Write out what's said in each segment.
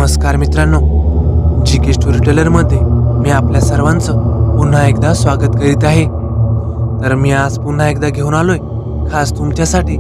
नमस्कार मित्रांनो, GK story teller मध्ये मी आपल्या सर्वांचं पुन्हा एकदा स्वागत करीत आहे। तर मी आज पुन्हा एकदा घेऊन आलोय खास तुमच्यासाठी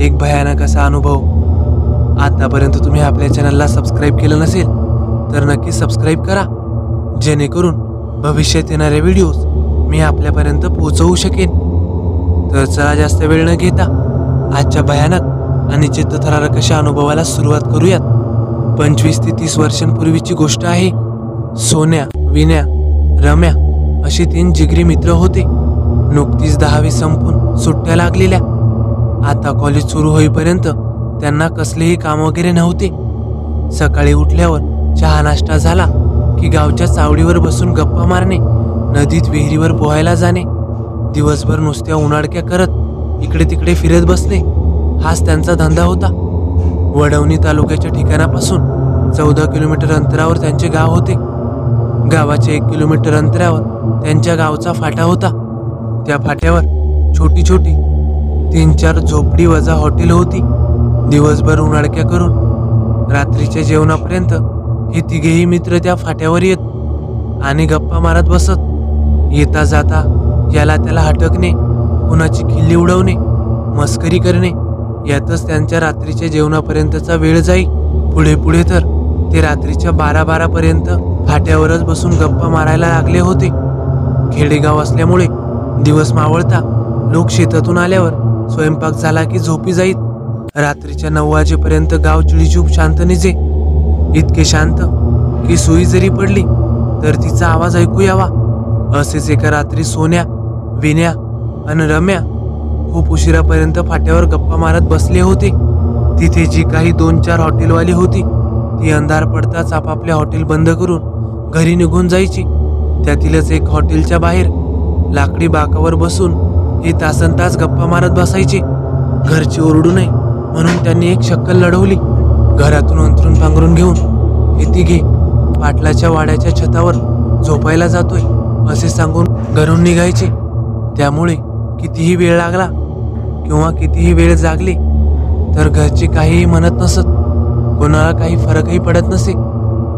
एक भयानक असा अनुभव। आतापर्यंत तुम्ही आपल्या चॅनलला सबस्क्राइब केलं नसेल तर नक्की सबस्क्राइब करा, जेणेकरून भविष्यात येणारे व्हिडिओज मी आपल्यापर्यंत पोहोचवू शकेन। तर चला जास्त वेळ न घेता आजच्या भयानक आणि चित्तथरारक अशा अनुभवाला सुरुवात करूयात। 25 ते 30 वर्षांपूर्वीची गोष्ट आहे। सोन्या, विन्या, रम्या असे 3 जिगरी मित्र होते। नुकतीच 10वी संपून सुट्ट्या लागलेल्या। आता कॉलेज सुरू होईपर्यंत त्यांना कसलेही काम वगैरे नव्हते। सकाळी उठल्यावर चहा नाश्ता झाला की गावच्या चावडीवर बसून गप्पा मारणे, नदीत विहिरीवर पोहायला जाणे, दिवसभर नुसत्या उन्हाळक्या करत इकडे तिकडे फिरत बसणे हाच त्यांचा धंदा होता। वडवणी तालुक्याच्या ठिकाणापासून 14 किलोमीटर अंतरावर त्यांचे गाव होते। गावाच्या 1 किलोमीटर अंतरावर त्यांच्या गावचा फाटा होता। त्या फाट्यावर छोटी छोटी 3-4 झोपडी वजा हॉटेल होती। दिवसभर उन्हाळक्या करून रात्रीच्या जेवणापर्यंत हे तिघेही मित्र त्या फाट्यावर येत आणि गप्पा मारत बसत। येता जाता याला त्याला हटकणे, कुणाची खिल्ली उडवणे, मस्करी करणे यातच त्यांच्या रात्रीच्या जेवणापर्यंतचा वेळ जाई। पुढे पुढे तर ते रात्रीच्या 12-12 पर्यंत फाट्यावरच बसून गप्पा मारायला लागले होते। खेडेगाव असल्यामुळे दिवस मावळता लोक शेतातून आल्यावर स्वयंपाक झाला की झोपी जाईत। रात्रीच्या 9 वाजेपर्यंत गाव चिडीचूप शांत निजे, इतके शांत की सुई जरी पडली तर तिचा आवाज ऐकू यावा। असेच एका रात्री सोन्या, विन्या आणि रम्या खूप उशिरापर्यंत फाट्यावर गप्पा मारत बसले होते। तिथे जी काही 2-4 हॉटेलवाली होती ती अंधार पडताच आपापले हॉटेल बंद करून घरी निघून जायची। त्यातीलच एक हॉटेलच्या बाहेर लाकडी बाकावर बसून हे तासनतास गप्पा मारत बसायचे। घरचे ओरडू नये म्हणून त्यांनी एक शक्कल लढवली। घरातून अंथरून पांघरून घेऊन हे तिघे पाटलाच्या वाड्याच्या छतावर झोपायला जातोय असे सांगून घरून निघायचे। त्यामुळे कितीही वेळ लागला किंवा कितीही वेळ जागले तर घरचे काहीही म्हणत नसत, कोणाला काही फरकही पडत नसे।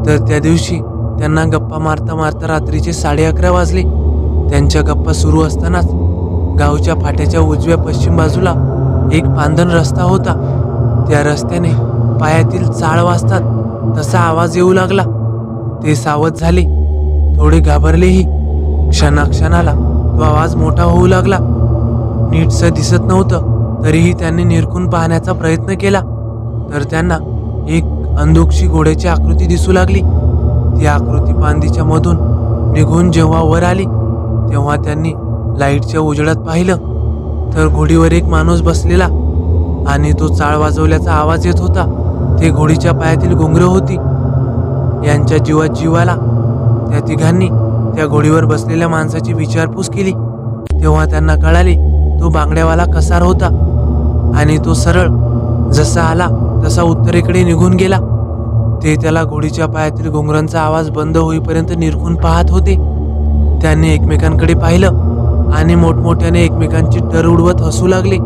तर त्या दिवशी त्यांना गप्पा मारता मारता रात्रीचे 11:30 वाजले। त्यांच्या गप्पा सुरू असतानाच गावच्या फाट्याच्या उजव्या पश्चिम बाजूला एक पांदन रस्ता होता। त्या रस्त्याने पायातील चाळ वाजतात तसा आवाज येऊ लागला। ते सावध झाले, थोडे घाबरलेही। क्षणाक्षणाला तो आवाज मोठा होऊ लागला। नीटसं दिसत नव्हतं तरीही त्यांनी निरखून पाहण्याचा प्रयत्न केला तर त्यांना एक अंधुकशी घोड्याची आकृती दिसू लागली। ती आकृती पांदीच्या मधून निघून जेव्हा वर आली तेव्हा त्यांनी लाईटच्या उजेडात पाहिलं तर घोडीवर एक माणूस बसलेला आणि तो चाळ वाजवल्याचा आवाज येत होता। ते घोडीच्या पायातील घुंगरं होती। यांच्या जीवात जीवाला त्या तिघांनी त्या घोडीवर बसलेल्या माणसाची विचारपूस केली तेव्हा त्यांना कळाले तो बांगड्यावाला कसार होता आणि तो सरळ जसा आला तसा उत्तरेकडे निघून गेला। ते त्याला घोडीच्या पायातील घुंगरांचा आवाज बंद होईपर्यंत निरखून पाहत होते। त्यांनी एकमेकांकडे पाहिलं आणि मोठमोठ्याने एकमेकांची टर उडवत हसू लागले।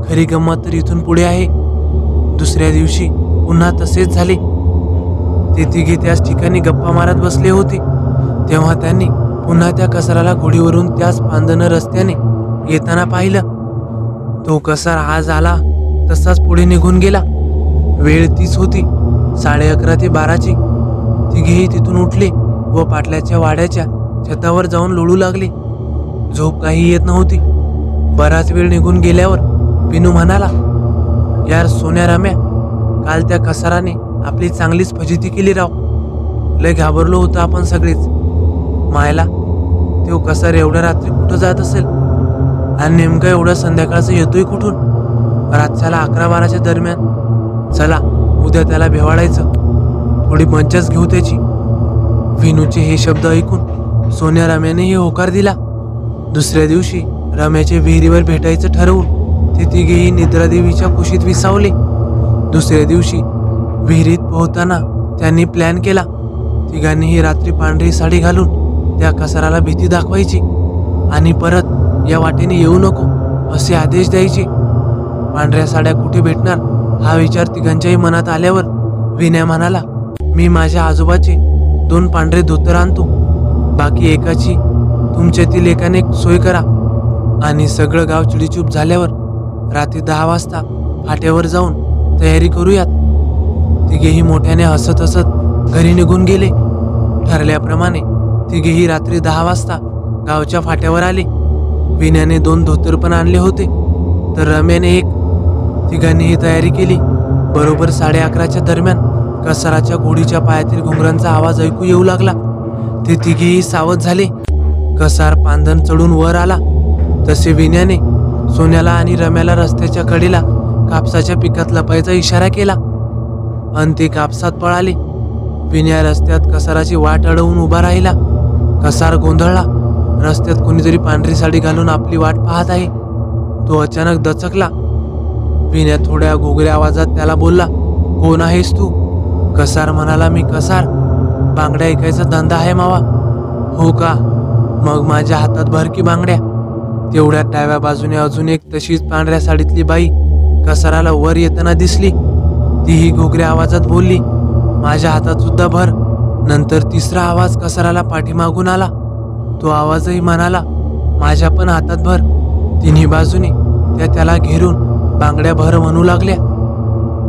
खरी गंमत तर इथून पुढे आहे। दुसऱ्या दिवशी पुन्हा तसेच झाले। ते तिघे त्याच ठिकाणी गप्पा मारत बसले होते तेव्हा त्यांनी पुन्हा त्या कसाराला घोडीवरून त्याच पांदन रस्त्याने येताना पाहिलं। तो कसार आज आला तसाच पुढे निघून गेला। वेळ तीच होती, 11:30 ते 12ची। तिघेही तिथून उठले व पाटलाच्या वाड्याच्या छतावर जाऊन लोळू लागले। झोप काही येत नव्हती। बराच वेळ निघून गेल्यावर विनू म्हणाला, यार सोन्या, रम्या, काल त्या कसाराने आपली चांगलीच फजिती केली राव। लय घाबरलो होतो आपण सगळेच। मायला, तो कसार एवढ्या रात्री कुठं जात असेल आणि नेमकं एवढं संध्याकाळचं येतोय कुठून? रातच्याला 11-12च्या दरम्यान। चला उद्या त्याला भेवाडायचं, थोडी मज्जाच घेऊ त्याची। विनूचे हे शब्द ऐकून सोन्या रम्यानेही होकार दिला। दुसऱ्या दिवशी रम्याचे विहिरीवर भेटायचं ठरवून ते तिघेही निद्रादेवीच्या कुशीत विसावले। दुसऱ्या दिवशी विहिरीत पोहताना त्यांनी प्लॅन केला। तिघांनीही रात्री पांढरी साडी घालून त्या कसाराला भीती दाखवायची आणि परत या वाटेने येऊ नको असे आदेश द्यायचे। पांढऱ्या साड्या कुठे भेटणार हा विचार तिघांच्याही मनात आल्यावर विनय म्हणाला, मी माझ्या आजोबाचे 2 पांढरे धोतर आणतो, बाकी एकाची तुमच्यातील एकाने सोय करा. आणि सगळं गाव चिडीचूप झाल्यावर रात्री 10 वाजता फाट्यावर जाऊन तयारी करूयात. तिघेही मोठ्याने हसत हसत घरी निघून गेले. ठरल्याप्रमाणे तिघेही रात्री 10 वाजता गावच्या फाट्यावर आले. विनयाने 2 धोतर पण आणले होते, तर रम्याने 1. तिघांनीही तयारी केली. बरोबर 11:30च्या दरम्यान कसाराच्या घोडीच्या पायातील घुंगरांचा आवाज ऐकू येऊ लागला. ते तिघेही सावध झाले. कसार पांधन चढून वर आला तसे विनयाने सोन्याला आणि रम्याला रस्त्याच्या कडेला कापसाच्या पिकात लपायचा इशारा केला आणि ते कापसात पळाले. विनया रस्त्यात कसाराची वाट अडवून उभा राहिला. कसार गोंधळला. रस्त्यात कोणीतरी पांढरी साडी घालून आपली वाट पाहत आहे. तो अचानक दचकला. विनया थोड्या घोगऱ्या आवाजात त्याला बोलला, कोण आहेस तू? कसार म्हणाला, मी कसार. बांगड्या ऐकायचा धंदा आहे मावा. हो का? मग माझ्या हातात भर की बांगड्या. तेवढ्यात डाव्या बाजूने अजून एक तशीच पांढऱ्या साडीतली बाई कसाराला वर येताना दिसली. तीही घोगऱ्या आवाजात बोलली, माझ्या हातात सुद्धा भर. नंतर तिसरा आवाज कसाराला पाठीमागून आला. तो आवाजही म्हणाला, माझ्या पण हातात भर. तिन्ही बाजूने त्याला घेरून बांगड्या भर म्हणू लागल्या.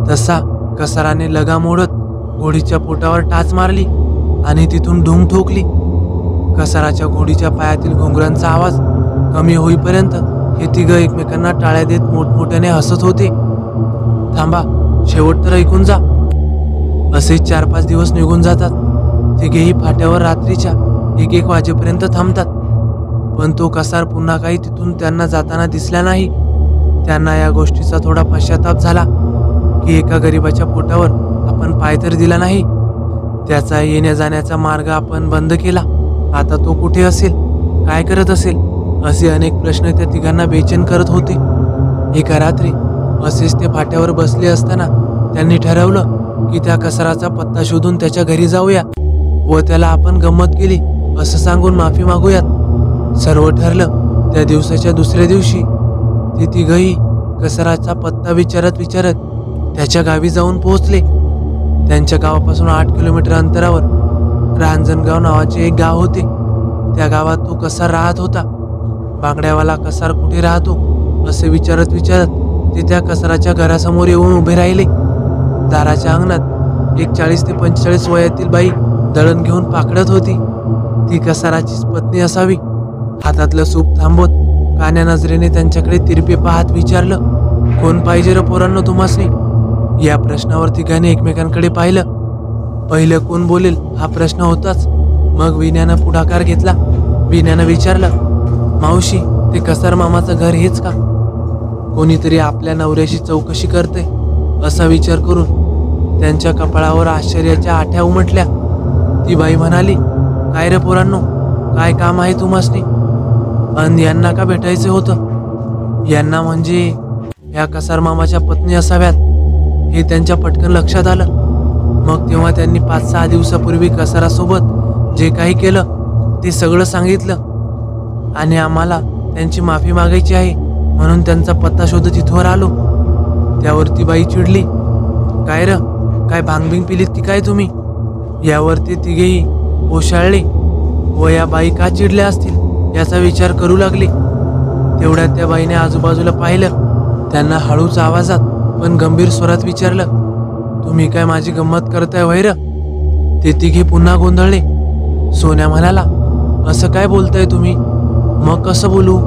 तसा कसाराने लगाम ओढत घोडीच्या पोटावर टाच मारली आणि तिथून धूम ठोकली. कसाराच्या घोडीच्या पायातील घुंगरांचा आवाज कमी होईपर्यंत हे तिघं एकमेकांना टाळ्या देत मोठमोठ्याने हसत होते. थांबा, शेवट तर ऐकून जा. असे 4-5 दिवस निघून जातात. तिघेही फाट्यावर रात्रीच्या 1-1 वाजेपर्यंत थांबतात. पण तो कसार पुन्हा काही तिथून त्यांना जाताना दिसला नाही. त्यांना या गोष्टीचा थोडा पश्चाताप झाला की एका गरिबाच्या पोटावर आपण पाय तर दिला नाही. त्याचा येण्या जाण्याचा मार्ग आपण बंद केला. आता तो कुठे असेल, काय करत असेल, असे अनेक प्रश्न त्या तिघांना बेचैन करत होते. एका रात्री असेच ते फाट्यावर बसले असताना त्यांनी ठरवलं की त्या कसाराचा पत्ता शोधून त्याच्या घरी जाऊया व त्याला आपण गंमत केली असं सांगून माफी मागूयात. सर्व ठरलं. त्या दिवसाच्या दुसऱ्या दिवशी ते तिघही कसाराचा पत्ता विचारत त्याच्या गावी जाऊन पोहोचले. त्यांच्या गावापासून 8 किलोमीटर अंतरावर रांजणगाव नावाचे एक गाव होते. त्या गावात तो कसार राहत होता. बांगड्यावाला कसार कुठे राहतो असे विचारत ते त्या कसाराच्या घरासमोर येऊन उभे राहिले. दाराच्या अंगणात एक 40 ते 45 वयातील बाई दळण घेऊन पाकडत होती. ती कसाराचीच पत्नी असावी. हातातलं सूप थांबवत कान्या नजरेने त्यांच्याकडे तिरपे पाहत विचारलं, कोण पाहिजे रे पोरांनो तुम्हासनी? या प्रश्नावर तिघांनी एकमेकांकडे पाहिलं. पहिलं कोण बोलेल हा प्रश्न होताच. मग विनयानं पुढाकार घेतला. विनयानं विचारलं, मावशी, ते कसार मामाचं घर हेच का? कोणीतरी आपल्या नवऱ्याशी चौकशी करते असा विचार करून त्यांच्या कपाळावर आश्चर्याच्या आठ्या उमटल्या. ती बाई म्हणाली, काय रे पोरांनो, काय काम आहे तुम्हासनी? अन यांना का भेटायचे होतं? यांना म्हणजे या कसार मामाच्या पत्नी असाव्यात हे त्यांच्या पटकन लक्षात आलं. मग तेव्हा त्यांनी 5-6 दिवसापूर्वी कसारासोबत जे काही केलं ते सगळं सांगितलं आणि आम्हाला त्यांची माफी मागायची आहे म्हणून त्यांचा पत्ता शोधत इथवर आलो. त्यावर ती बाई चिडली, काय र, काय भांगबिंग पिलीत की काय तुम्ही? यावर ते तिघेही ओशाळले व या बाई का चिडल्या असतील याचा विचार करू लागले. तेवढ्यात त्या बाईने आजूबाजूला पाहिलं. त्यांना हळूच आवाजात पण गंभीर स्वरात विचारलं, तुम्ही काय माझी गंमत करताय वैर? ते तिघे पुन्हा गोंधळले. सोन्या म्हणाला, असं काय बोलताय तुम्ही? मग कसं बोलू?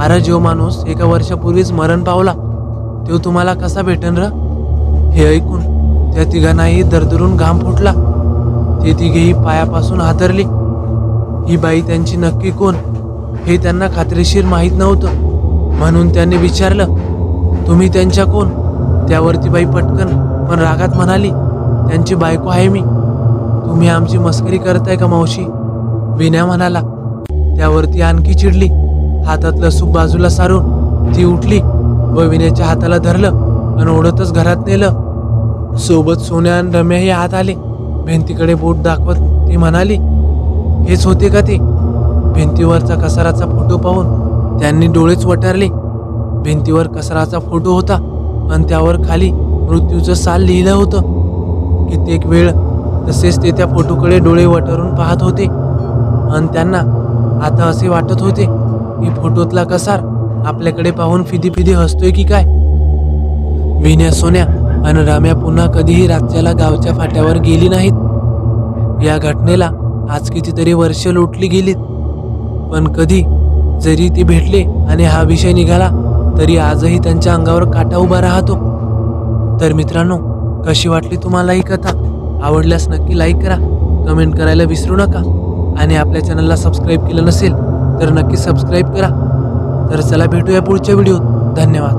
अरे जो माणूस एका वर्षापूर्वीच मरण पावला तो तुम्हाला कसा भेटेन र? हे ऐकून त्या तिघांनाही दरदरून घाम फुटला. ते तिघेही पायापासून हादरले. ही बाई त्यांची नक्की कोण हे त्यांना खात्रीशीर माहीत नव्हतं. म्हणून त्यांनी विचारलं, तुम्ही त्यांच्या कोण? त्यावरती बाई पटकन पण रागात म्हणाली, त्यांची बायको आहे मी. तुम्ही आमची मस्करी करताय का मावशी? विनया म्हणाला. त्यावरती आणखी चिडली. हातातलं सूप बाजूला सारून ती उठली व विनयाच्या हाताला धरलं आणि ओढतच घरात नेलं. सोबत सोन्या आणि रम्याही आत आले. भिंतीकडे बोट दाखवत ती म्हणाली, हेच होते का ते? भिंतीवरचा कसाराचा फोटो पाहून त्यांनी डोळेच वटारले. भिंतीवर कसाराचा फोटो होता आणि त्यावर खाली मृत्यूचं साल लिहिलं होतं. कित्येक वेळ तसेच ते त्या फोटोकडे डोळे वटारून पाहत होते आणि त्यांना आता असे वाटत होते की फोटोतला कसार आपल्याकडे पाहून फिदी फिदी हसतोय की काय. विन्या, सोन्या आणि राम्या पुन्हा कधीही रात्याला गावच्या फाट्यावर गेली नाहीत. या घटनेला आज कितीतरी वर्ष लोटली गेलीत, पण कधी जरी ते भेटले आणि हा विषय निघाला तरी आजही त्यांच्या अंगावर काटा उभा राहतो. तर मित्रांनो, कशी वाटली तुम्हाला ही कथा? आवडल्यास नक्की लाईक करा, कमेंट करायला विसरू नका आणि आपल्या चॅनलला सबस्क्राईब केलं नसेल तर नक्की सबस्क्राईब करा. तर चला भेटूया पुढच्या व्हिडिओत. धन्यवाद.